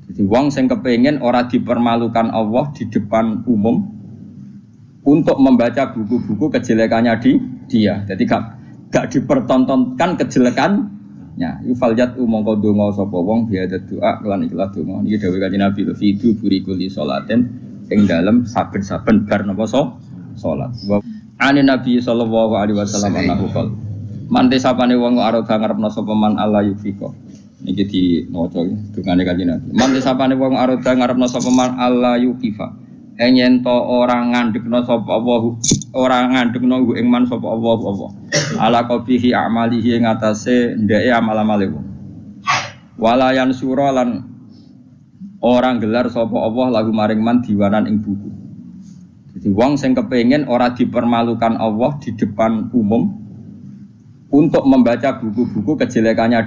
Jadi wong sing kepengin ora dipermalukan Allah di depan umum untuk membaca buku-buku kejelekannya dia. Jadi gak dipertontonkan kejelekannya. Yufaljat mongko donga sapa wong biada doa lan ikhlas donga. Niki dawuh Kanjeng Nabi fidu burikuli salatin ing dalem saben-saben bar napa salat. Ane Nabi sallallahu alaihi wasallam anahu qol. Man desapane wong arep ngarepno sapa man Allah yufiko. Niki di maca dungane Kanjeng Nabi. Man desapane wong arep ngarepno sapa man Allah yukifa. Yen to ora ngandhekno sapa Allah, ora ngandhekno ing man sapa Allah. Ala qabihi a'malihi ing atase ndeke amal-amale wong. Wala yansura lan ora gelar sapa Allah lagu maring man diwanan ing buku. Jadi wong sing kepengin ora dipermalukan Allah di depan umum untuk membaca buku-buku kejelekannya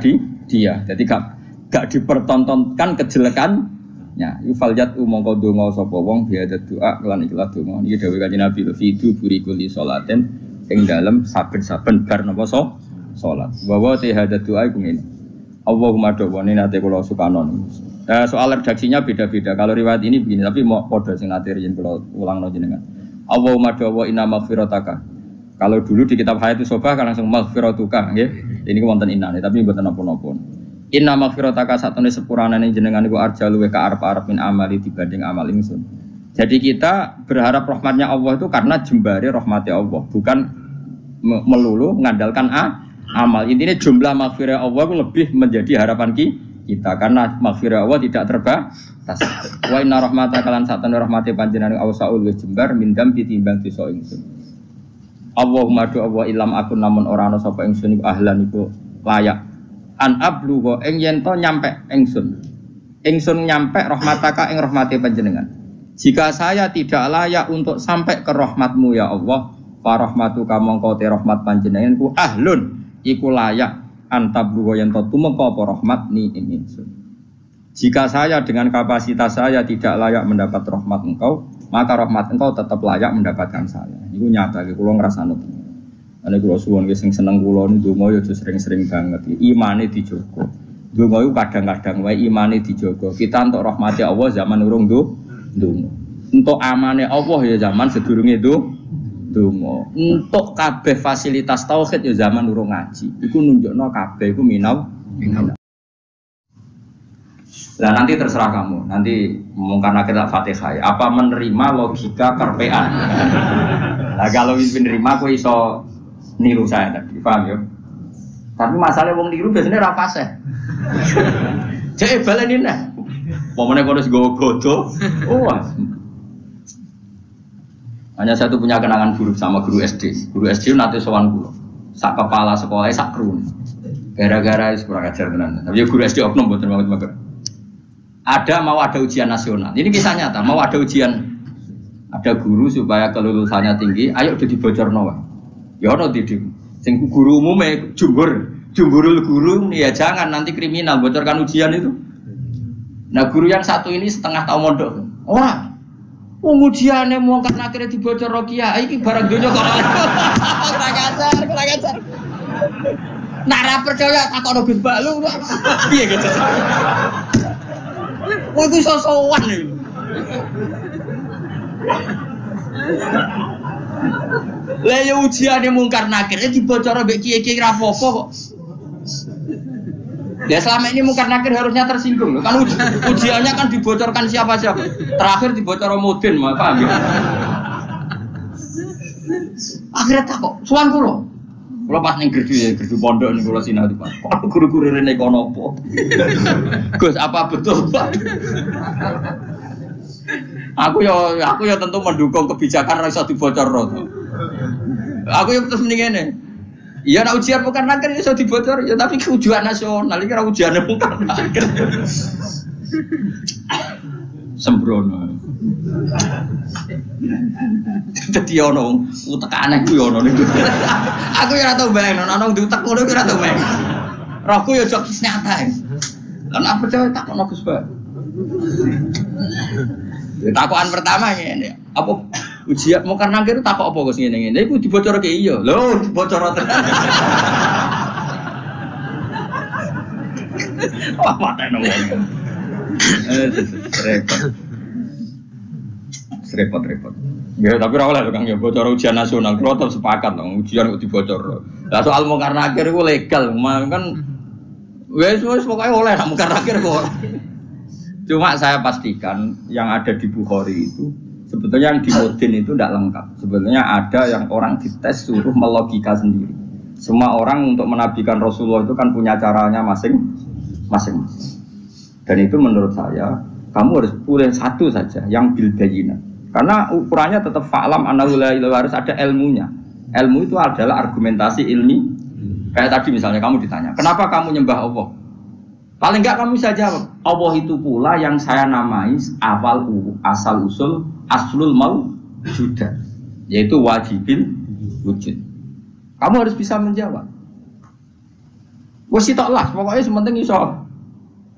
dia. Jadi gak dipertontonkan kejelekannya. Yufaljat mongko donga sapa wong biada doa lan ikhlas donga. Niki dawuh Kanjeng Nabi fidu burikuli salatin ing dalem saben-saben bar napa salat. Wa te hada doa iku ngene. Allahumma do'wani nate kula sukanon. Soal redaksinya beda-beda. Kalau riwayat ini begini, tapi mau padha sing nate yen kula ulangno jenengan. Allahumma do'wa inna maghfirataka. Kalau dulu di kitab Hayatus Sobah kan langsung maghfiratuka nggih. Ini wonten inane tapi mboten napa-napa. Inna maghfirataka satune sepuranane jenengan iku arja luweh ka arep-arep min amali dibanding amal ingsun. Jadi kita berharap rahmatnya Allah itu karena jembare rahmatnya Allah, bukan melulu mengandalkan amal. Intinya jumlah maghfirah Allah itu lebih menjadi harapan kita karena maghfirah Allah tidak terbatas. Wa inna rahmataka lan satune rahmate panjenengan ausaul wis jembar mindam ditimbang dosa ingsun. Allahumma do Allah ilam akun namun ora ana sapa ingsun iku ahlan iku layak an ablugo ing yen to nyampe ingsun nyampe rahmataka ing rahmate panjenengan. Jika saya tidak layak untuk sampai ke rahmatmu ya Allah, fa rahmatuka mongko te rahmat panjenengan ku ahlun iku layak an tablugo yen to tumeka apa rahmat ni ing ingsun. Jika saya dengan kapasitas saya tidak layak mendapat rahmat engkau, maka rahmat engkau tetap layak mendapatkan saya. Iku nyata, kula ngrasakno. Ane kula suwun sing seneng kula ndonga yo sering-sering banget. Imane dijogo. Ndonga iku kadang-kadang wae imane dijogo. Kita entuk rahmati Allah zaman urung ndonga. Entuk amane Allah ya zaman sedurunge ndonga. Entuk kabeh fasilitas tauhid ya zaman urung ngaji. Iku nunjukno kabeh iku minau. Nah nanti terserah kamu, nanti karena kita Fatihah ya, apa menerima logika kerpean. Nah kalau menerima aku iso niru saya tadi, paham ya? Tapi masalahnya wong niru biasanya rapase. Cek balenin nah, momennya kalau gue bodoh, hanya satu punya kenangan buruk sama guru SD. Guru SD nanti sowan guru, sak kepala sekolahnya sak kerun, gara-gara kurang ajar tenan. Tapi guru SD oknum buat banget. Mau ada ujian nasional. Ini kisah nyata, mau ada ujian. Ada guru supaya kelulusannya tinggi, ayo udah dibocorno wae. Ya ono didik. Sing guru umume jumburul guru ya jangan nanti kriminal bocorkan ujian itu. Nah, guru yang satu ini setengah tahun mondok. Ora. Wong ujiane mau kan akhirnya dibocorno kiai iki barang donya kok. Kurang ajar. Nara percaya takono Gus Balu. Piye gitu. Wah itu sosokan nih. Lah ya ujiane mungkar nakir dibocor mbek kiye-kiye ra apa-apa kok. Ya selama ini mungkar nakir harusnya tersinggung loh. Kan ujiannya kan dibocorkan siapa-siapa. Terakhir dibocor Mudin, paham ya? Akhirnya takok, suwan kula. Kula pas ning gerdu pondok ning kula sinau di Pak. Kok guru-guru rene kono apa? Gus, apa betul, Pak? Aku ya tentu mendukung kebijakan ra iso dibocorno. Aku ya terus mending ngene. Iya nek ujian bukan nakir iso dibocor ya tapi ujian nasional iki ora ujiane bukan nakir. Sembrono. Dadi ono utekane ku yo ono niku. Aku ya ora tau bayangno ono diutek ngono ki ora tau bayang. Rohku ya jok nyata. Lan apa percaya tak ono Gus Ba. Takokan pertama ngene. Apa ujian mau karena kira takok apa Gus ngene-ngene. Iku dibocorke iya. Lho, dibocor tenan. Wah, patene wong. Repot. Ya tapi ora oleh Kang ya bocor ujian nasional kalau tetap sepakat dong ujian kok dibocor. Lah soal mungkar nakir iku legal, kan wis pokoknya oleh mungkar nakir kok. Cuma saya pastikan yang ada di Bukhari itu sebetulnya yang di Mudin itu tidak lengkap. Sebetulnya ada yang orang dites suruh melogika sendiri. Semua orang untuk menabikan Rasulullah itu kan punya caranya masing-masing. Dan itu menurut saya kamu harus pilih satu saja yang bil bayyinah. Karena ukurannya tetap fa'lam annahu la ilaha illallah, harus ada ilmunya. Ilmu itu adalah argumentasi ilmi. Kayak tadi misalnya kamu ditanya, kenapa kamu nyembah Allah? Paling enggak kamu bisa jawab, Allah itu pula yang saya namai asal usul aslul mawjudah, yaitu wajibil wujud. Kamu harus bisa menjawab. Wes sitok pokoknya sementing iso.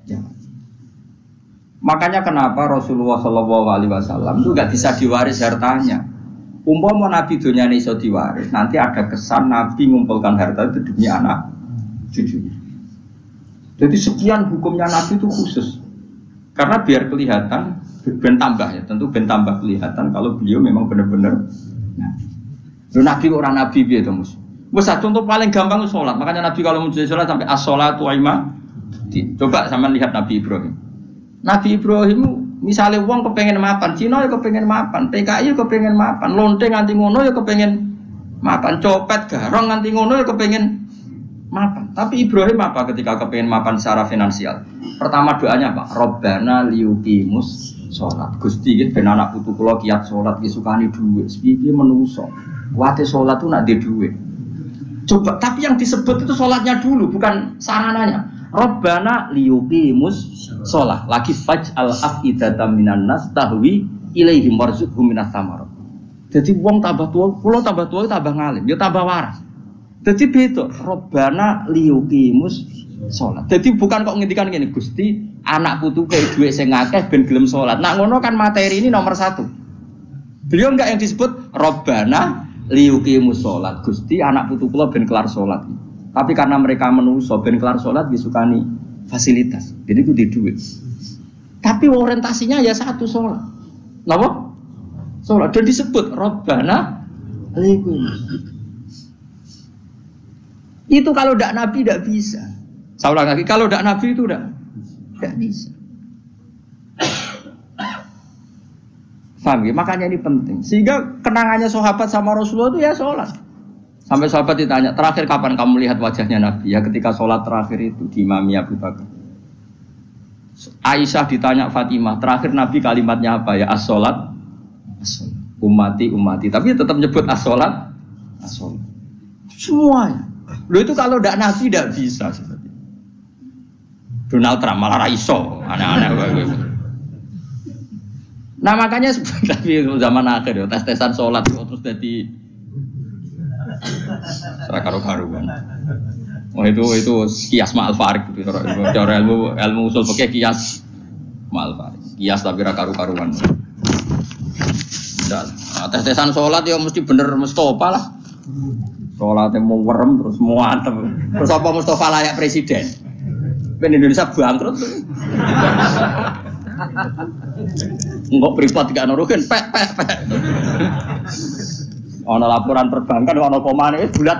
Ya. Makanya kenapa Rasulullah SAW itu nggak bisa diwaris hartanya. Umpama Nabi dunia ini iso diwaris, nanti ada kesan Nabi mengumpulkan harta itu demi anak cucunya. Jadi sekian hukumnya Nabi itu khusus. Karena biar kelihatan, ben tambah ya, tentu ben tambah kelihatan kalau beliau memang benar-benar Nabi orang Nabi gitu mus. Besar contoh paling gampang itu sholat. Makanya Nabi kalau mau sholat sampai as-sholatu aima. Coba sama lihat Nabi Ibrahim. Nabi Ibrahim misalnya wong kepengen mapan, Cina ya kepengen mapan, PKI ya kepengen mapan, lonte nganti ngono ya kepengen mapan, copet garong nganti ngono ya kepengen mapan. Tapi Ibrahim apa ketika kepengen mapan secara finansial? Pertama doanya apa? Robbana liyuqimus sholat. Gusti gitu, ben anak putu kula kiat sholat, disukani duit, piye menungso. Kuwate sholat tuh nak di duit. Coba, tapi yang disebut itu sholatnya dulu, bukan sarananya. Robbana liyuqimus sholat. Lagi faj'al af'idatan minan nas tahwi ilaihim warzuqhum minas samarat. Jadi wong tambah tua, kula tambah tua tambah ngalim, ya tambah waras. Jadi beda. Robbana liyuqimus sholat. Jadi bukan kok ngendikan gini, Gusti anak putu kayak duit sing akeh ben gelem sholat. Nah ngono kan materi ini nomor 1. Beliau enggak yang disebut Robbana liyuqimus sholat. Gusti anak putu kula ben kelar sholat. Tapi karena mereka menungso ben kelar sholat disukani fasilitas. Jadi itu di duit. Tapi orientasinya ya satu sholat. Napa? Sholat. Dan disebut Robbana liyuqimus. Itu kalau tidak Nabi tidak bisa. Saya ulang lagi, kalau tidak Nabi itu tidak bisa. Paham ya? Makanya ini penting. Sehingga kenangannya sahabat sama Rasulullah itu ya sholat. Sampai sahabat ditanya, terakhir kapan kamu lihat wajahnya Nabi? Ya ketika sholat terakhir itu di Imami Abu Bakar. Aisyah ditanya Fatimah, terakhir Nabi kalimatnya apa ya? As-sholat, ummati. Tapi tetap nyebut as-sholat. Semuanya. Loh itu kalau tidak Nabi tidak bisa seperti itu. Donald Trump malah raiso, aneh-aneh. Nah makanya sebenarnya zaman akhir ya, tes-tesan sholat terus jadi karu-karuan. Oh itu kias ma'al farik gitu. Cara ilmu usul fikih kias ma'al farik. Kias tapi karu-karuan. Nah, tes-tesan sholat ya mesti bener Mustafa lah. Sholatnya mau werem terus mau antem. Terus apa Mustafa layak presiden? Ben Indonesia bangkrut. Enggak privat gak nuruhin pek. Ono laporan perbankan ono komane bulat.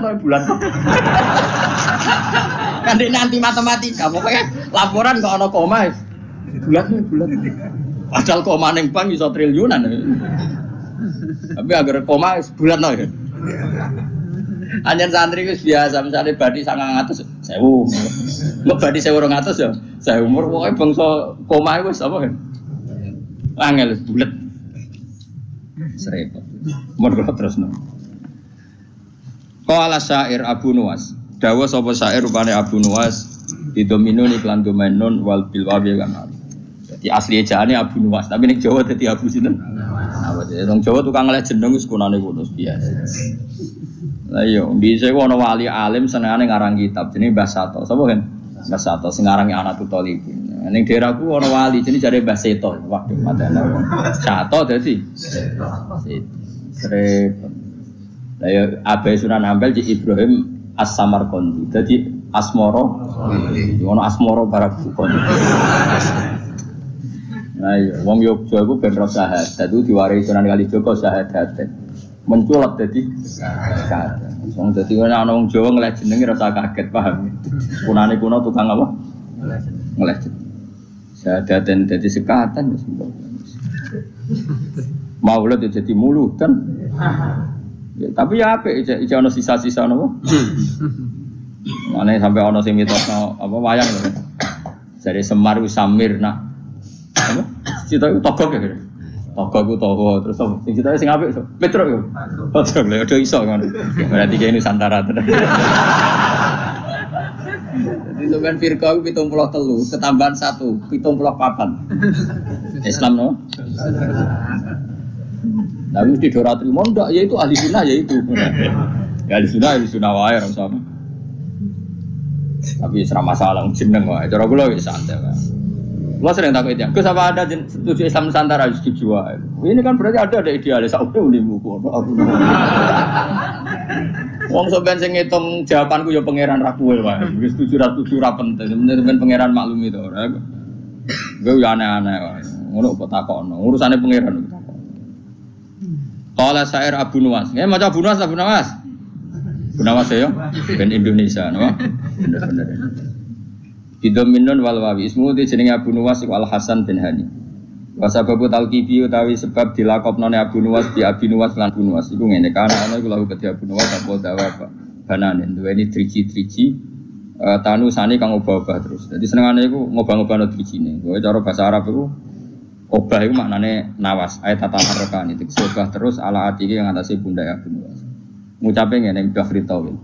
Kan nanti matematika pokoknya laporan kok ono koma bulat. Padahal koma ning bank iso triliunan. Tapi agar koma bulat no ya. Anjen santri wis biasa misalnya badi 900.000. Mbok badi 1.200 ya. Saya umur pokoke bangsa koma wis apa kan. Angel bulet. Serepot. Umur terus no. Qala syair Abu Nuwas. Dawa sapa syair rupane Abu Nuwas didominun iklan domenun wal bil wawi kan. Jadi asli ejaane Abu Nuwas, tapi ning Jawa dadi Abu sinten? Apa wong Jawa tukang ngeleh jeneng wis kunane ngono biasa. Lah iya, bisa ana wali alim senengane ngarang kitab jenenge Mbah Sato. Sapa kan? Mbah Sato sing ngarangi Anatul Talibin. Ning daerahku ana wali jenenge jare Mbah Seto. Waduh, madane. Sato dadi Seto. Lah ya Abai Sunan Ampel di Ibrahim As-Samarqandi. Dadi Asmara. Ono Asmara Barak Bukon. Nah, iya, wong Yogya iku ben ro syahadat itu diwarisi Sunan Kalijaga syahadat. Menculot dadi syahadat. Wong dadi ana wong Jawa ngeleh jenenge rasa kaget paham. Kunane kuno tukang apa? Ngeleh jeneng. Syahadaten dadi sekatan wis. Maulid ya jadi mulutan. Ya, tapi ya apik iki ana sisa-sisa napa? Mane sampai ana sing mitosno apa wayang lho. Jare Semar ku Samir nak. Apa? Cita iku togok ya. Togok ku togo terus sing cita sing apik Petruk yo. Petruk lho udah iso ngono. Berarti kene Nusantara tenan. Jadi sampean firqa ku 73 ketambahan 1 74. Islam no. Tapi di Dora Trimo ndak ya itu ahli sunnah ya itu. Ya ahli sunnah wae ora usah. Tapi ora masalah jeneng wae. Cara kula wis santai wae. Kula sering takut itu. Gus apa ada setuju Islam Nusantara setuju wae. Ini kan berarti ada idealis sak unimu kok. Wong sampean sing ngitung jawabanku ya pangeran ra kuwe wae. Wis setuju ra penting. Bener-bener pangeran maklumi to ora. Gue ya aneh-aneh wae. Ngono kok takokno. Urusane pangeran kok. Qala syair Abu Nuwas. Nggih maca Abu Nuwas, Abu Nuwas. Abu Nuwas ya, ben Indonesia, napa? Bener-bener. Bidominun wal wawi ismu di jenenge Abu Nuwas iku Al Hasan bin Hani. Wa sababu talqibi utawi sebab dilakopnone Abu Nuwas bi Abi Nuwas lan Abu Nuwas iku ngene kana ana iku lahu kedhi Abu Nuwas apa dawa bananen duweni driji-driji tanu sane kang obah-obah terus. Dadi senengane iku ngobah-ngobahno drijine. Kowe cara bahasa Arab iku obah itu maknanya nawas, ayat tata harrokan itu obah terus ala atiki yang atasnya bunda Abu Nuwas. Ngucapin ngene Bahri Tawil.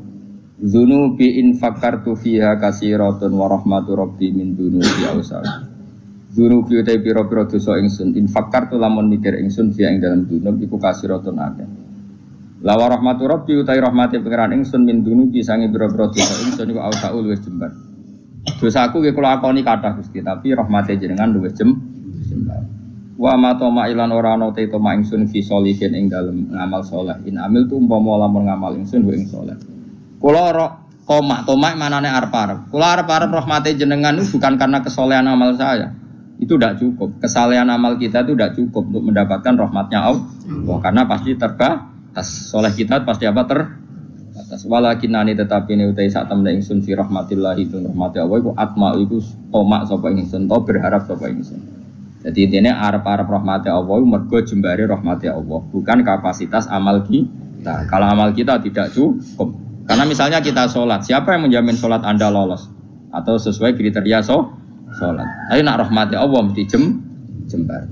Dzunubi in fakartu fiha kasiratun wa rahmatu rabbi min dzunubi awsal. Dzunubi utai pira-pira dosa ingsun in fakartu lamun mikir ingsun fiha ing dalam dzunub iku kasiratun akeh. La wa rahmatu rabbi utai rahmati pangeran ingsun min dzunubi sange pira-pira dosa ingsun iku awsaul wis jembar. Dosaku nggih kula akoni kathah Gusti, tapi rahmate jenengan luwih jembar. Wa ma toma ilan ora ana te toma ingsun fi sholihin ing dalem ngamal saleh. In amil tu umpama lamun ngamal ingsun wa ing saleh. Kula ora toma manane arep-arep. Kula arep-arep rahmate jenengan itu bukan karena kesolehan amal saya. Itu tidak cukup. Kesalehan amal kita itu tidak cukup untuk mendapatkan rahmatnya Allah. Karena pasti terbatas. Soleh kita pasti apa terbatas. Walakinani tetapi ini utai saat temen ingsun fi rahmatillah itu rahmati Allah iku atma iku toma sapa ingsun to berharap sapa ingsun. Jadi intinya arep-arep rahmati Allah mergo jembare rahmati Allah, bukan kapasitas amal kita. Kalau amal kita tidak cukup. Karena misalnya kita sholat, siapa yang menjamin sholat Anda lolos atau sesuai kriteria sholat? Tapi nak rahmati Allah mesti jembar.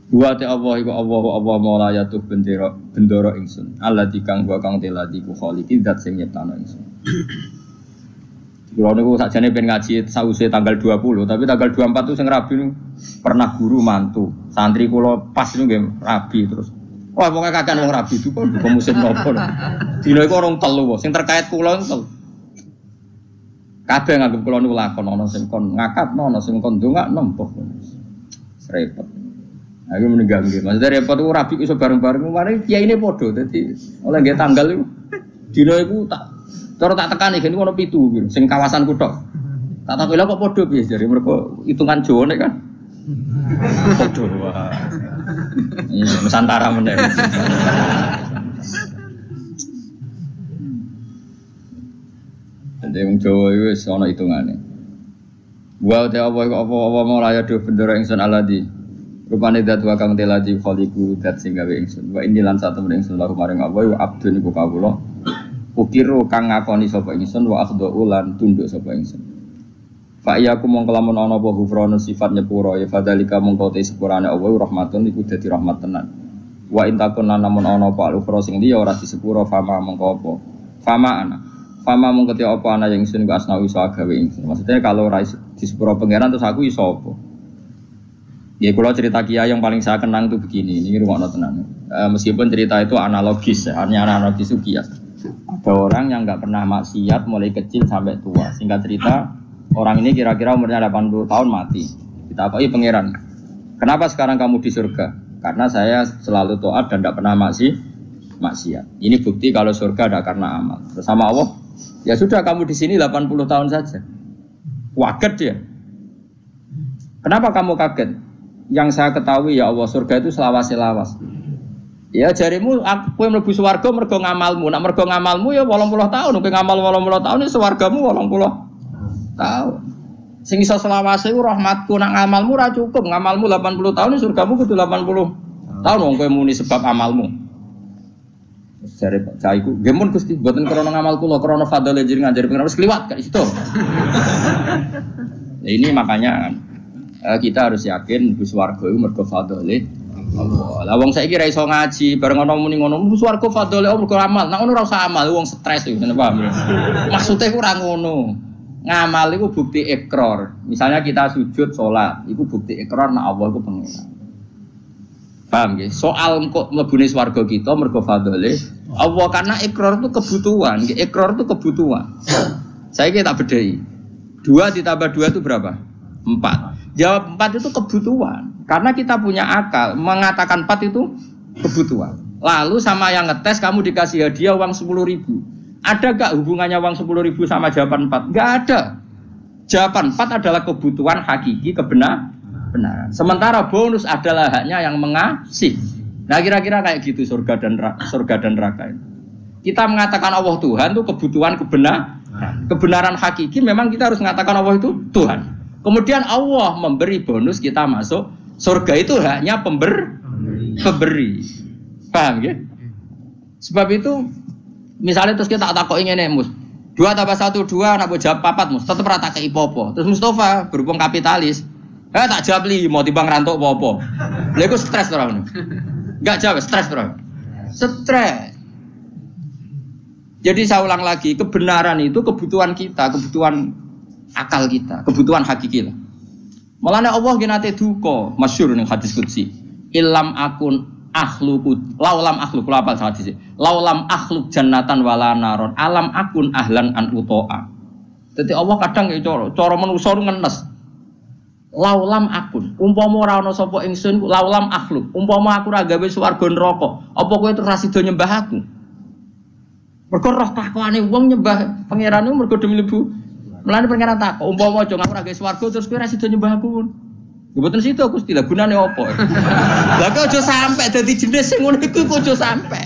Dua te Allah iku Allah maula yatuh bendoro ingsun. Allah dikang gua kang teladi ku kholiki zat sing nyiptano ingsun. Kalau niku sakjane ben ngaji sause tanggal 20, tapi tanggal 24 itu sing rabi niku pernah guru mantu. Santri kula pas niku nggih rabi terus. Wah, pokoke kakean wong rabi itu kok musim nopo. Dina iku orang telu, sing terkait kula niku telu. Kabeh nganggep kula niku lakon ana sing kon ngakatno, ana sing kon ndongakno nempuh. Repot. Nah, iku meninggal nggih. Maksudnya repot iku rabi iso bareng-bareng, mari kiyaine padha. Dadi oleh nggih tanggal iku dina iku tak cara tak tekani gini ono 7 sing kawasan kutok. Tak takoki lha kok padha piye jare mergo hitungan Jawa nek kan. Padha wae. Iya, Nusantara meneh. Dadi wong Jawa iku wis ana hitungane. Wa ta apa mau laya do bendera ingsun aladi. Rupane dat wa kang teladi khaliqu dat sing gawe ingsun. Wa inilan satu ingsun laku maring apa wa abdun iku kawula. Ukiru kang ngakoni sapa ingsun wa akhdhu lan tunduk sapa ingsun. Fa iyaku mongko lamun ana apa ghufranu sifat nyepuro ya fadzalika mongko te sepurane Allah rahmatun iku dadi rahmat tenan. Wa intakun lan lamun ana apa al-ukhra sing liya ora disepuro fama mongko apa. Fama mongko te apa ana yang ingsun ku asna iso gawe ingsun. Maksudnya kalau ora disepuro pangeran terus aku iso apa. Ya kalau cerita kiai yang paling saya kenang itu begini, ini rumah tenan. Meskipun cerita itu analogis, hanya analogis itu kias. Ada orang yang nggak pernah maksiat mulai kecil sampai tua. Singkat cerita, orang ini kira-kira umurnya 80 tahun mati. Kita apa? Pangeran. Kenapa sekarang kamu di surga? Karena saya selalu taat dan tidak pernah maksiat. Ini bukti kalau surga ada karena amal. Bersama Allah, ya sudah kamu di sini 80 tahun saja. Waget dia. Kenapa kamu kaget? yang saya ketahui ya Allah, surga itu selawas-selawas. Ya jarimu kowe mlebu swarga mergo ngamalmu. Nek mergo ngamalmu ya 80 tahun, kowe ngamal 80 tahun ya swargamu 80 tahun. Sing iso selawase ku rahmatku, nek ngamalmu ora cukup, ngamalmu 80 tahun surgamu kudu 80 tahun wong kowe muni sebab amalmu. Jare Pak Cai ku, nggih mun Gusti, mboten krana ngamal kula, krana fadhole jenengan jare pengen wis kliwat gak situ. Nah, ini makanya kita harus yakin bus warga itu mergo fadhole Allah. Lah wong saiki ra iso ngaji, bareng ana muni ngono, bus warga fadhole Allah mergo amal. Nek ngono ora usah amal, wong stres iku, paham ya? Maksude ku ora ngono. Ngamal itu bukti ikrar. Misalnya kita sujud sholat, itu bukti ikrar nek Allah iku pengen. Paham ya? Soal kok mlebune swarga kita mergo fadhole Allah karena ikrar itu kebutuhan. Ikrar itu kebutuhan. Saya tak bedai. 2 ditambah 2 itu berapa? 4. Jawab 4 itu kebutuhan. Karena kita punya akal, mengatakan 4 itu kebutuhan. Lalu sama yang ngetes kamu dikasih hadiah uang 10.000. Ada gak hubungannya uang 10.000 sama jawaban 4? Gak ada. Jawaban 4 adalah kebutuhan hakiki kebenaran. Sementara bonus adalah haknya yang mengasih. Nah kira-kira kayak gitu surga dan neraka. Kita mengatakan Allah Tuhan itu kebutuhan kebenaran hakiki. Memang kita harus mengatakan Allah itu Tuhan. Kemudian Allah memberi bonus kita masuk surga itu haknya pemberi. Paham ya? Sebab itu misalnya terus kita tak ingin mus 2 tambah 1 2 nak jawab 4 mus tetep rata kei popo. Terus Mustafa berhubung kapitalis tak jawab 5 timbang rantuk popo. Lha iku stres ora ngono. Enggak jawab stres ora. Stres. Jadi saya ulang lagi, kebenaran itu kebutuhan kita, kebutuhan akal kita, kebutuhan hakiki lah. Mulane Allah genate duka, masyhur ning hadis qudsi. Ilam akun akhluqu laulam akhluk kula apal hadis. Laulam akhluk jannatan wala naron alam akun ahlan an utoa. Dadi Allah kadang ya cara manusa ngenes. Laulam akun, umpama ora ana sapa ingsun laulam akhluk, umpama aku ora gawe swarga neraka, apa kowe terus ra sida nyembah aku? Mergo roh takwane wong nyembah pangerane mergo demi mlebu. Mulane pangeran takok, umpama aja aku ora gawe swarga terus kowe ra sida nyembah aku. Ya mboten sida Gusti, lha gunane apa? Lah kok aja sampe dadi jenis sing ngono iku kok aja sampe.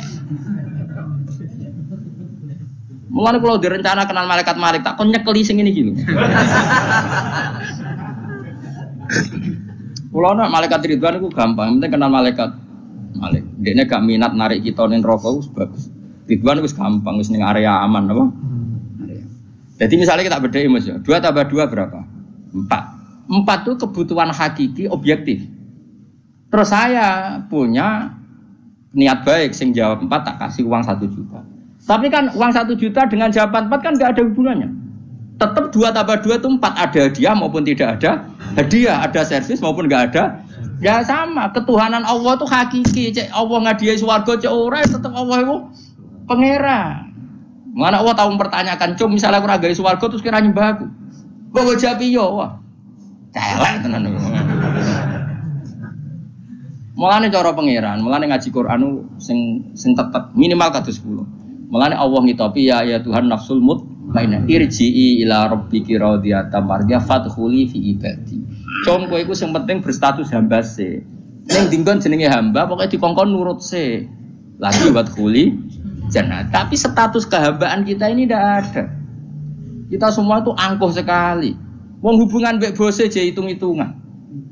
Mulane kula direncana kenal malaikat tak kon nyekeli sing ngene iki lho. Kula nak malaikat Ridwan itu gampang, penting kenal malaikat. Dekne gak minat narik kita ning neraka wis bagus. Ridwan wis gampang, wis ning area aman apa? Jadi misalnya kita bedai Mas ya, 2 tambah 2 berapa? 4. 4 itu kebutuhan hakiki objektif. Terus saya punya niat baik, sing jawab 4 tak kasih uang 1 juta. Tapi kan uang 1 juta dengan jawaban 4 kan gak ada hubungannya. Tetap 2 tambah 2 itu 4, ada hadiah maupun tidak ada hadiah, ada servis maupun gak ada. Ya sama, ketuhanan Allah itu hakiki. Cek Allah ngadiai swarga cek ora tetap Allah itu pangeran. Mana Allah tahu mempertanyakan, "Cum, misalnya aku ora gawe swarga terus kira nyembah aku." Kok jawab iya, wah. Celek tenan. Mulane cara pangeran, mulane ngaji Quran sing tetep minimal kados 10. Mulane Allah ngitopi ya Tuhan nafsul mutmainnah irji'i ila rabbiki radiyatan mardiyah fadkhuli fi ibadi. Cum kowe iku sing penting berstatus hamba se. Ning dinggon jenenge hamba pokoke dikongkon nurut se. Lagi wadkhuli jannah. Tapi status kehambaan kita ini tidak ada. Kita semua itu angkuh sekali. Wong hubungan mbek bose je hitung-hitungan.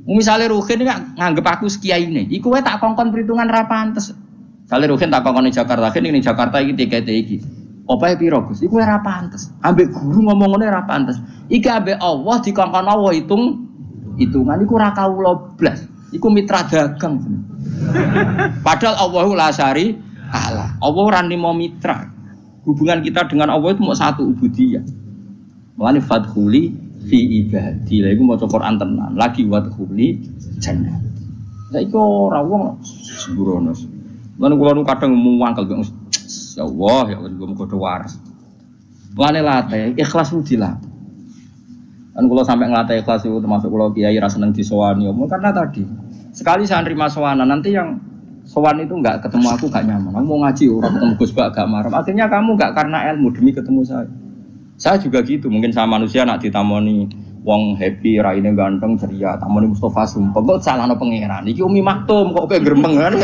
Misalnya Ruhin nganggep aku sekiyaine, iku wae tak kongkon perhitungan ra pantes. Misale Ruhin tak kongkon ning Jakarta, ning Jakarta iki tikete iki. Opahe piro Gus? Iku ora pantes. Ambek guru ngomong ngene ora pantes. Iki ambek Allah dikongkon Allah hitungan iku ora kawula blas. Iku mitra dagang. Padahal Allahu la syari Allah. Allah ora nimo mitra. Hubungan kita dengan Allah itu mau satu ubudiyah. Mulane fadkhuli fi ibadi. Lha iku maca Quran tenan. Lagi wadkhuli jannah. Lah iku ora wong sembrono. Lan kula nu kadang muwangkel ya Allah ya Allah muga waras. Mulane latih ikhlas ku dilatih. Kan kula sampai nglatih ikhlas itu termasuk kula kiai ra seneng disowani karena tadi sekali saya nerima sowanan nanti yang sowan itu enggak ketemu aku enggak nyaman. Kamu mau ngaji orang ketemu Gus Bak enggak marah. Akhirnya kamu enggak karena ilmu demi ketemu saya. Saya juga gitu, mungkin sama manusia nak ditamoni wong happy, raine ganteng, ceria, tamune Mustofa sumpah. Kok salahno pangeran. Iki Umi Maktum kok kowe gremeng kan.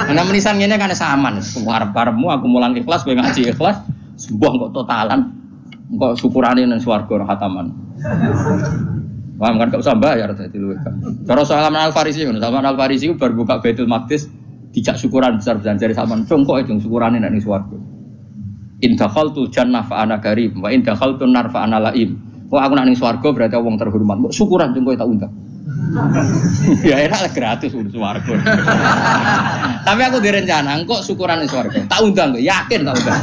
Ana menisan ngene kan saman. Arep-arepmu aku mulang ikhlas, kowe ngaji ikhlas, sembuh kok totalan. Kok syukurane nang swarga khataman. Paham kan gak usah bayar dadi luwih kan. Cara Salman Al-Farisi ngono, Salman Al-Farisi ku bar buka Baitul Maqdis dijak syukuran besar-besaran jare Salman, "Congkok itu syukurane nang swarga." In dakhaltu jannah fa ana karim wa in dakhaltu nar fa ana laim. Kok aku nak ning swarga berarti wong terhormat. Kok syukuran congkok tak undang. Ya enak lah gratis swarga. Tapi aku direncana kok syukuran ning swarga. Tak undang kok, yakin tak undang.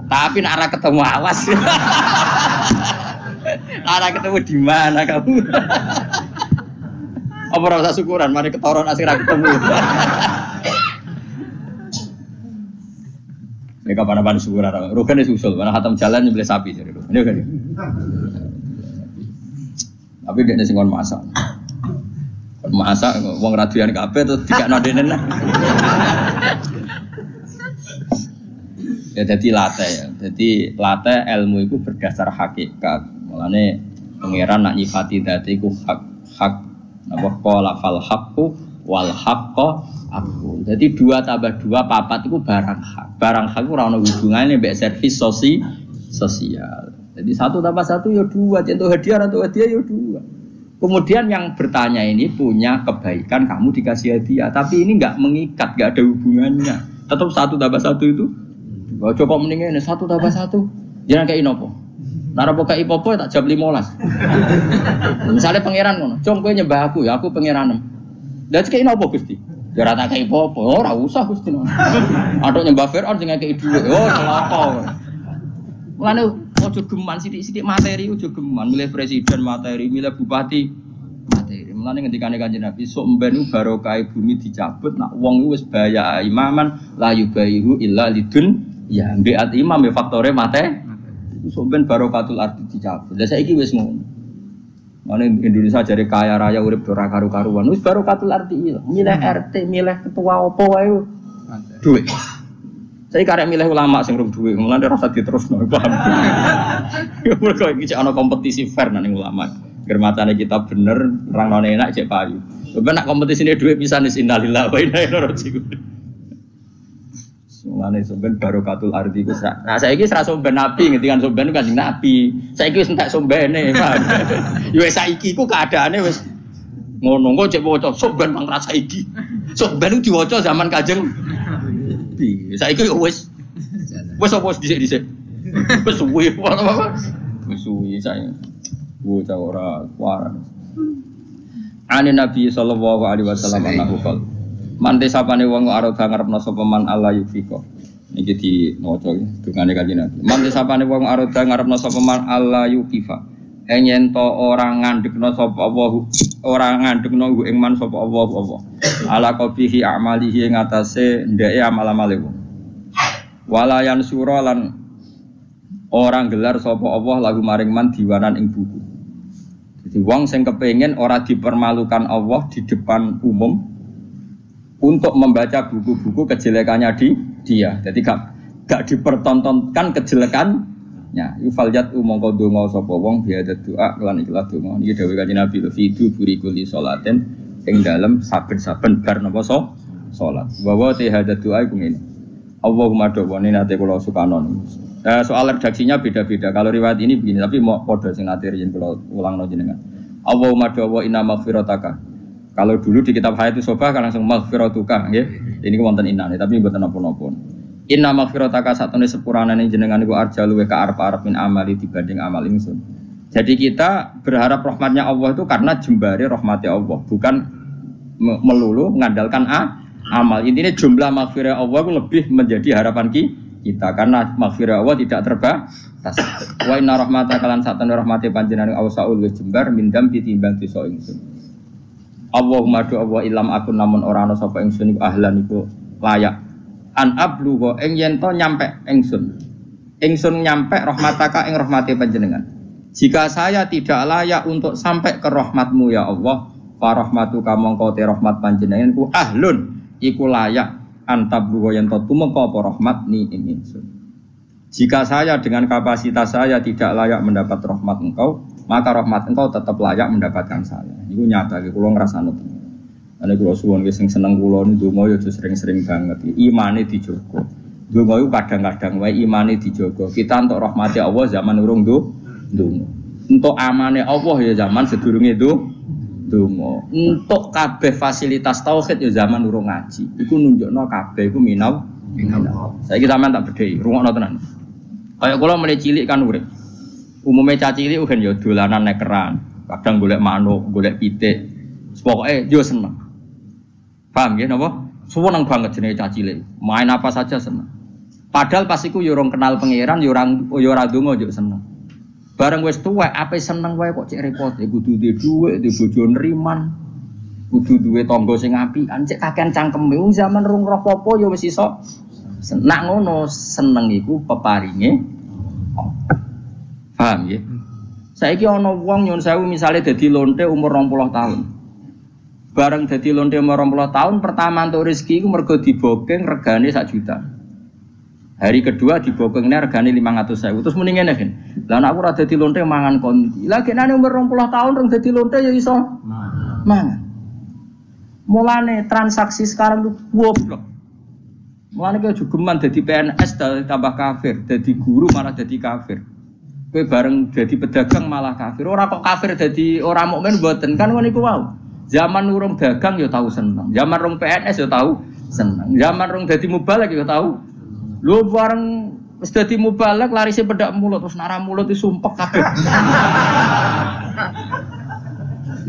Tapi nak ora ketemu awas. Lara ketemu di mana kamu? Apa rasa syukuran? Mari ketoron asik ra ketemu. Nek kapan-kapan syukuran. Rukane susul, mana khatam jalan nyembelih sapi jadi rukane kan. Tapi dia sing kon masak. Kon masak wong radian kabeh terus dikakno denen. Ya jadi latih ya. Jadi latih ilmu itu berdasar hakikat. Mulane pangeran nak nyifati dadi iku hak apa qala fal haqqu wal haqqo aku. Jadi 2 tambah 2 4 itu barang hak. Barang hak ora ono hubungane mbek servis sosial. Jadi 1 tambah 1 ya 2, contoh hadiah atau hadiah ya 2. Kemudian yang bertanya ini punya kebaikan kamu dikasih hadiah, tapi ini enggak mengikat, enggak ada hubungannya. Tetap 1 tambah 1 itu. Coba mendingan 1 tambah 1. Jangan kayak inopo. Nara poka ipopo tak jam 15. Misalnya pangeran ngono, "Cung kowe nyembah aku ya, aku pangeranem." Lah cek inopo Gusti? Ya ora tak kei ipopo, ora usah Gusti. Atok nyembah Firaun sing ngekeki dhuwit. Oh, celaka. Mulane ojo geman sithik-sithik materi, ojo geman milih presiden materi, milih bupati materi. Mulane ngendikane Kanjeng Nabi, sok mben barokah bumi dicabut, nak wong wis baya imaman la yubaihu illa lidun ya mbiat imam ya faktore materi. Soben barokatul arti dicabut. Lah saiki wis ngono. Mane Indonesia jare kaya raya urip ora karu-karuan. Wis barokatul arti ilang. Milih RT, milih ketua opo wae. Duit. Saiki karek milih ulama sing rung duit, mulane ora usah diterusno, paham. Mergo iki ana kompetisi fair nang ulama. Germatane kita bener, rangne enak cek payu. Soben nak kompetisine duit pisan wis innalillahi wa inna ilaihi raji'un. Mulane somben barokatul ardi ku sak. Nah saiki wis ra somben nabi, ngendikan somben Kanjeng Nabi. Saiki wis entek sombene, Pak. Ya wis saiki ku keadaane wis ngono kok cek waca somben mang rasa iki. Somben diwaca zaman Kanjeng Nabi. Saiki wis apa dhisik-dhisik. Wis suwi apa? Wis suwi sae. Bocah ora waras. Ane Nabi sallallahu alaihi wasallam anahu qol. Mante sapane wong arep ngarepno sapa man Allah yufiko. Iki di maca dungane Kanjeng Nabi. Mante sapane wong arep ngarepno sapa man Allah yukifa. Yen to ora ngandhekno sapa Allah, ora ngandhekno ing man sapa Allah apa. Ala qabihi a'malihi ing atase ndeke amal-amale wong. Walayan sura lan ora gelar sapa Allah lagu maring man diwan ing buku. Jadi wong sing kepengin ora dipermalukan Allah di depan umum untuk membaca buku-buku kejelekannya dia. Jadi gak dipertontonkan kejelekannya. Yufaljat mongko donga sapa wong biada doa lan ikhlas donga. Niki dawuh Kanjeng Nabi fidu burikuli salaten ing dalem saben-saben bar napa salat. Wa te hada doa iku ngene. Allahumma do'wani nate kula sukanon. Soal redaksinya beda-beda. Kalau riwayat ini begini, tapi mau padha sing nate yen kula ulangno jenengan. Allahumma do'wa inna maghfirataka. Kalau dulu di kitab Hayatus Sobah kan langsung maghfiratuka nggih. Ini ku wonten innane tapi mboten napa-napa. Inna maghfirataka satune sepuranane jenengan iku arjalu wa arep-arep min amali dibanding amal ingsun. Jadi kita berharap rahmatnya Allah itu karena jembare rahmatnya Allah, bukan melulu mengandalkan amal. Intinya jumlah maghfirah Allah itu lebih menjadi harapan kita karena maghfirah Allah tidak terbatas. Wa inna rahmataka lan satune rahmate panjenengan awsaul wis jembar mindam ditimbang dosa ingsun. Allahumma do Allah ilam akun namun ora ana sapa ingsun iku ahlan iku layak an ablugo ing yen to nyampe ingsun nyampe rahmataka ing rahmate panjenengan. Jika saya tidak layak untuk sampai ke rahmatmu ya Allah, fa rahmatuka mongko te rahmat panjenengan ku ahlun iku layak an tablugo yen to tumeka apa rahmat ni ing ingsun. Jika saya dengan kapasitas saya tidak layak mendapat rahmat engkau, maka rahmat engkau tetap layak mendapatkan saya. Itu nyata, kalau ngerasane. Ane kula suwun wis seneng kula ndonga yo sering-sering banget. Imane dijogo. Ndonga iku kadang-kadang wae imane dijogo. Kita entuk rahmati Allah zaman urung ndonga. Entuk amane Allah ya zaman sedurunge ndonga. Entuk kabeh fasilitas tauhid ya zaman urung ngaji. Iku nunjukno kabeh iku minau. Saiki sampean tak bedhei, rungokno tenan. Kayak kula mulai cilik kan urip. Umume cah cilik kan ya dolanan nek keran, kadang golek manuk, golek pitik. Pokoke yo seneng. Paham nggih napa? Seneng banget jenenge cah cilik. Main apa saja seneng. Padahal pas iku yo ora kenal pangeran, yo ora ndonga yo seneng. Bareng wis tuwek ape seneng wae kok cek repot. Kudu duwe dhuwit, duwe bojo nriman. Kudu duwe tangga sing apian, cek kakean cangkeme. Wong zaman rung roh apa yo wis iso. Nak ngono seneng iku peparinge. Paham ya? Saiki ana wong nyun sewu misale dadi lonte umur 20 tahun. Bareng dadi lonte umur 20 tahun pertama entuk rezeki iku mergo dibokeng regane 1 juta. Hari kedua dibokengnya regane 500.000. Terus muni ngene kan. Lah nek aku ora dadi lonte mangan kondi. Lah genane umur 20 tahun rong dadi lonte ya iso mangan. Mulane transaksi sekarang itu goblok. Mulane kowe jogeman dadi PNS tambah kafir, dadi guru malah dadi kafir. Kowe bareng dadi pedagang malah kafir. Ora kok kafir dadi ora mukmin mboten kan ngono iku wae. Zaman urung dagang ya tahu seneng. Zaman rong PNS ya tahu seneng. Zaman rong dadi mubalek ya tahu. Lho bareng wis dadi mubalek larise pedak mulut terus nara mulut disumpek kabeh.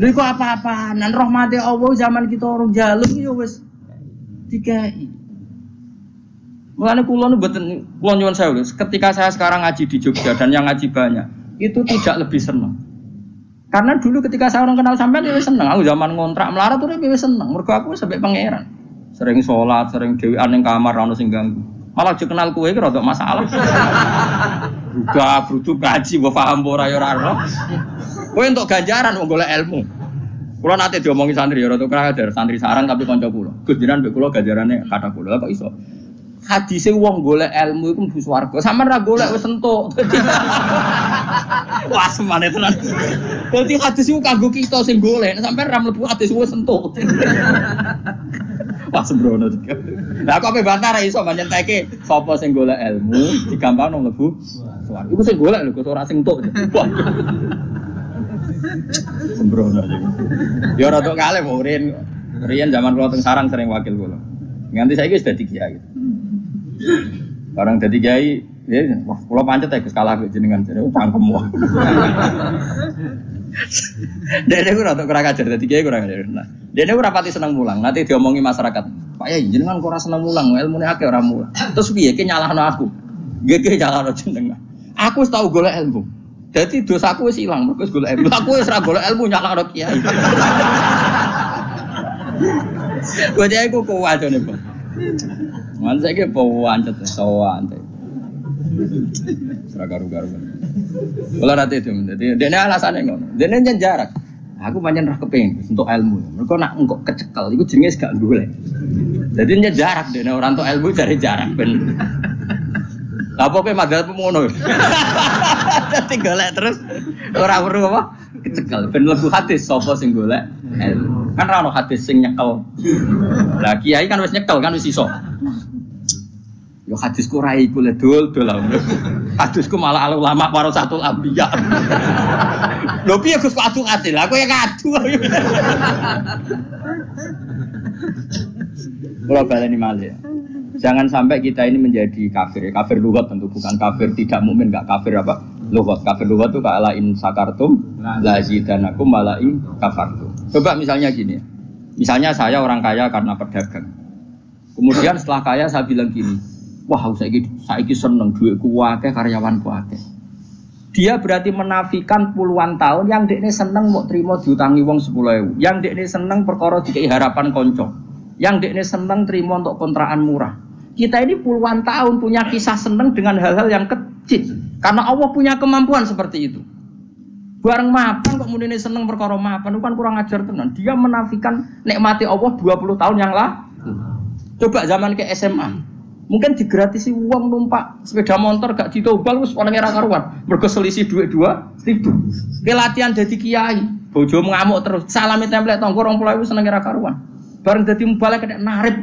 Lha iku apa-apaan? Nan rahmate Allah zaman kita urung jaluk ya wis dikai. Mulane kula nu mboten kula nyuwun sewu. Ketika saya sekarang ngaji di Jogja dan yang ngaji banyak, itu tidak lebih senang. Karena dulu ketika saya orang kenal sampean ya seneng. Aku zaman ngontrak melarat tuh ya seneng. Mergo aku sampai pangeran. Sering sholat, sering dhewean ning kamar ora ono sing ganggu. Malah aja kenal kowe iki rada masalah. Udah brudu ngaji mbok paham ora ya ora ora. Kowe entuk ganjaran wong golek ilmu. Kula nate diomongi santri ya rada krader, santri sarang tapi kanca kula. Gus jenengan mbek kula ganjarane kata kula kok iso. Hadise wong golek ilmu iku mlebu swarga. Sampeyan ra golek wis entuk. Wah, semane tenan. Dadi hadis iku kanggo kita sing golek, sampeyan ra mlebu hadis wis entuk. Wah, sembrono. Lah kok ape bantah ra iso nyenteke sapa sing golek ilmu digampangno mlebu swarga. Iku sing golek lho, kok ora sing entuk. Sembrono. Ya rada kalih kok riyen zaman kula teng sarang sering wakil kula. Nganti saiki wis dadi kiai. Barang dadi kiai, wah kula pancet ya Gus kalah jenengan jare cangkem wae. Dene ora tok kurang ajar dadi kiai kurang ajar. Nah, dene ora pati seneng mulang. Nanti diomongi masyarakat. Pak Yai jenengan kok ora seneng mulang, ilmune akeh ora mulang. Terus piye ki nyalahno aku? Nggih nyalahno jenengan. Aku wis tau golek ilmu. Dadi dosaku wis ilang mergo wis golek ilmu. Aku wis ora golek ilmu nyalahno kiai. Kok dia iku kuat jane, Pak. Man saiki pawancet sawan. Ora garu-garu. Kula rate itu dadi dene alasane ngono. Dene nyen jarak. Aku pancen ra kepengin untuk ilmu. Mergo nak engko kecekel iku jenenge gak golek. Dadi nyen jarak dene ora entuk ilmu cari jarak ben. Lah apa kowe madhep ngono. Dadi golek terus ora weruh apa? Kecekel ben mlebu hadis sapa sing golek ilmu. Kan ra ono hadis sing nyekel. Lah kiai kan wis nyekel kan wis iso. Yo hadisku ra iku le dol. Hadisku malah ulama warasatul anbiya. Lho piye Gus kok adu-adu? Lah kowe ya adu. Kula baleni malih. Jangan sampai kita ini menjadi kafir. Kafir lughat tentu bukan kafir tidak mukmin, enggak kafir apa? Lughat. Kafir lughat itu kala in sakartum la zidanakum wala in kafartum. Coba misalnya gini. Misalnya saya orang kaya karena pedagang. Kemudian setelah kaya saya bilang gini, wah saiki seneng duitku akeh karyawanku akeh. Dia berarti menafikan puluhan tahun yang dekne seneng mau terima diutangi wong 10.000. Yang dekne seneng perkara dikei harapan konco. Yang dekne seneng terima untuk kontrakan murah. Kita ini puluhan tahun punya kisah seneng dengan hal-hal yang kecil. Karena Allah punya kemampuan seperti itu. Bareng mapan kok mudine seneng perkara mapan, itu kan kurang ajar tenan. Dia menafikan nikmati Allah 20 tahun yang lalu. Coba zaman ke SMA. Mungkin digratisi uang numpak sepeda motor gak ditobal wis orang era karuan. Mergo selisih duit 2.000. Ke latihan dadi kiai, bojo ngamuk terus, salami template tonggo 20.000 seneng era karuan. Bareng dadi mubalek kena narip.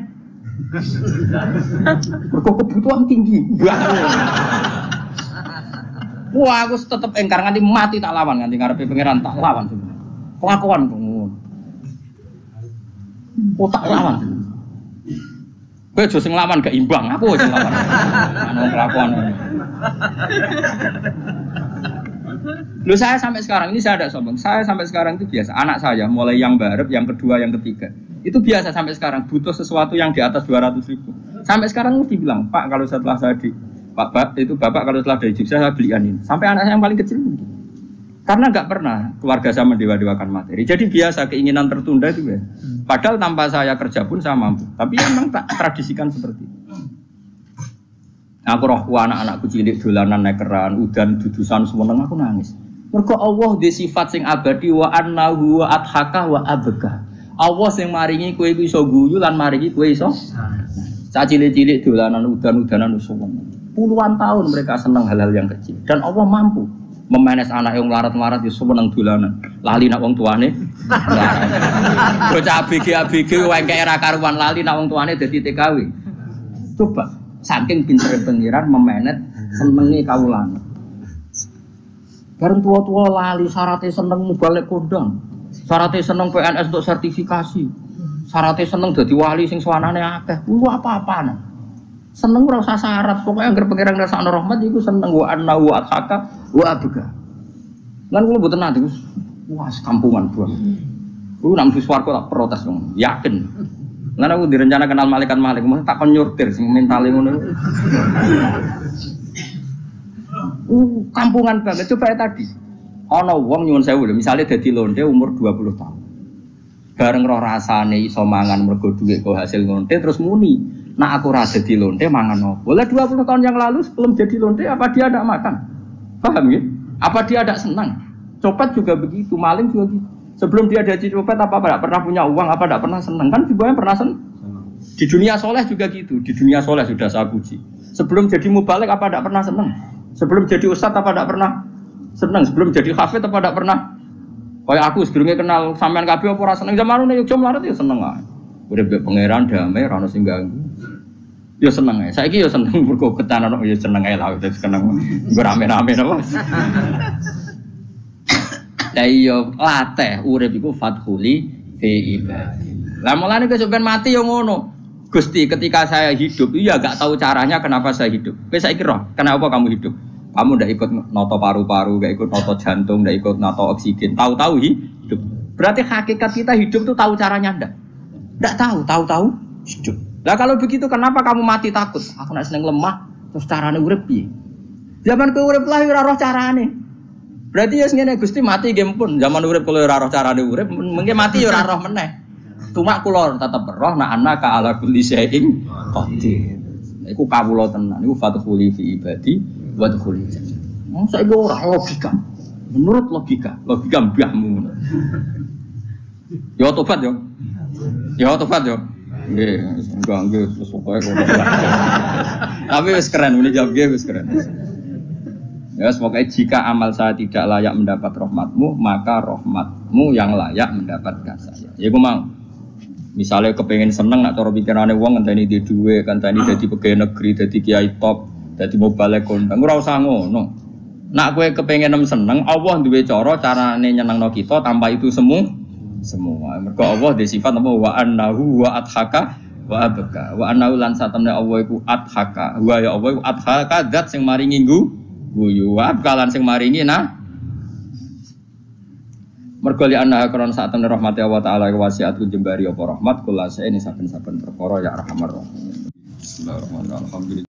Mergo kebutuhan tinggi. Wah, aku tetep engkar nganti mati tak lawan, nganti ngarepe pangeran tak lawan. Kelakuan ngono. Oh tak lawan. Kowe aja sing lawan gak imbang, aku sing lawan. Ana kelakuan. Loh saya sampai sekarang ini saya ada sombong. Saya sampai sekarang itu biasa. Anak saya mulai yang barep, yang kedua, yang ketiga. Itu biasa sampai sekarang butuh sesuatu yang di atas 200.000. Sampai sekarang mesti bilang, "Pak, kalau setelah saya Bapak kalau setelah dari Jogja saya belikan ini." Sampai anak saya yang paling kecil. Karena nggak pernah keluarga saya mendewa-dewakan materi. Jadi biasa keinginan tertunda itu ya. Padahal tanpa saya kerja pun saya mampu. Tapi memang tak tradisikan seperti itu. Aku rohku anak-anakku cilik dolanan nekeran, udan dudusan semeneng aku nangis. Mergo Allah di sifat sing abadi wa annahu wa adhaka wa abka. Allah sing maringi kowe iku iso guyu lan maringi kowe iso. Cah cilik-cilik dolanan udan-udanan semeneng. Puluhan tahun mereka senang hal-hal yang kecil dan Allah mampu memanes anak yang melarat-melarat di seneng dolanan. Lali nak wong tuane. Bocah ABG wae kaya ra karuan lali nak wong tuane dadi TKW. Coba saking pintere pengiran memanet senenge kawulane. Bareng tua-tua lali syaratnya seneng balik kondang. Syaratnya seneng PNS untuk sertifikasi. Syaratnya seneng dadi wali sing swanane akeh. Ku apa-apaan. Seneng ora usah syarat, pokoke anggere pengiran ngrasakno rahmat iku seneng wa anna wa athaka wa abga. Lan kula mboten nate wah kampungan buang. Ku nang swarga tak protes wong, yakin. Lan aku direncana kenal malaikat-malaikat, mesti tak kon nyortir sing mentale ngono. Kampungan banget. Coba ya tadi. Ana wong nyuwun sewu lho, misale dadi lonte umur 20 tahun. Bareng roh rasane iso mangan mergo dhuwit kok hasil lonte terus muni. Nah aku rasa di lonte mangan opo. Lah 20 tahun yang lalu sebelum jadi lonte apa dia ada makan? Paham ya? Apa dia ada senang? Copet juga begitu, maling juga gitu. Sebelum dia jadi copet apa tidak pernah punya uang, apa tidak pernah senang? Kan semuanya pernah senang. Di dunia soleh juga gitu. Di dunia soleh sudah saya puji. Sebelum jadi mubalek apa tidak pernah senang? Sebelum jadi ustadz apa tidak pernah senang? Sebelum jadi hafid apa tidak pernah? Kayak aku sebelumnya kenal sampean kabeh apa ora seneng zaman nek yo mlarat ya seneng ae. Udah pangeran damai ra ono sing ganggu. Ya seneng ae. Saiki ya seneng mergo ketanan ya seneng ae lah wis seneng. Nggo rame-rame napa. Lah iya latih urip iku fathuli fi ibadi. Lah mulane wis ben mati ya ngono. Gusti ketika saya hidup iya gak tahu caranya kenapa saya hidup. Wis saiki roh, kenapa kamu hidup? Kamu ndak ikut noto paru-paru, ndak ikut noto jantung, ndak ikut noto oksigen. Tahu-tahu hidup. Berarti hakikat kita hidup tuh tahu caranya ndak? Ndak tahu hidup. Lah kalau begitu kenapa kamu mati takut? Aku nek seneng lemah, terus carane urip piye? Zaman kowe urip lah ora roh carane. Berarti ya ngene Gusti mati nggih pun. Zaman urip kalau ora roh carane urip, mengke mati ya ora roh meneh. Cuma kula tetep roh nek ana ka ala kulli syai'in qadir. Iku kawula tenan, iku fathuli fi ibadi wa dkhuli jannah. Saiki ora logika. Menurut logika mbahmu. Ya tobat yo. Ya tobat yo. Nggih, enggak wis pokoke kok. Tapi wis keren muni jawab nggih wis keren. Ya semoga jika amal saya tidak layak mendapat rahmatmu, maka rahmatmu yang layak mendapatkan saya. Ya gue mau. Misalnya kepengen seneng nak cara pikirane wong ngenteni di dhuwit, ngenteni dadi pegawai negeri, dadi kiai top, dadi mubalik kondang. Ora usah ngono. Nak kowe kepengen seneng, Allah duwe carane nyenengno kita tanpa itu semua. Mergo Allah di sifat apa wa annahu wa adhaka wa abka. Wa annahu lan satamne Allah iku adhaka. Wa ya Allah iku adhaka zat sing maringi guyu wa abkalan sing maringi mergo li anna akron sak temne rahmati Allah taala wasiatku jembari apa rahmat kula ini saben-saben perkara ya arhamar rahim. Bismillahirrahmanirrahim.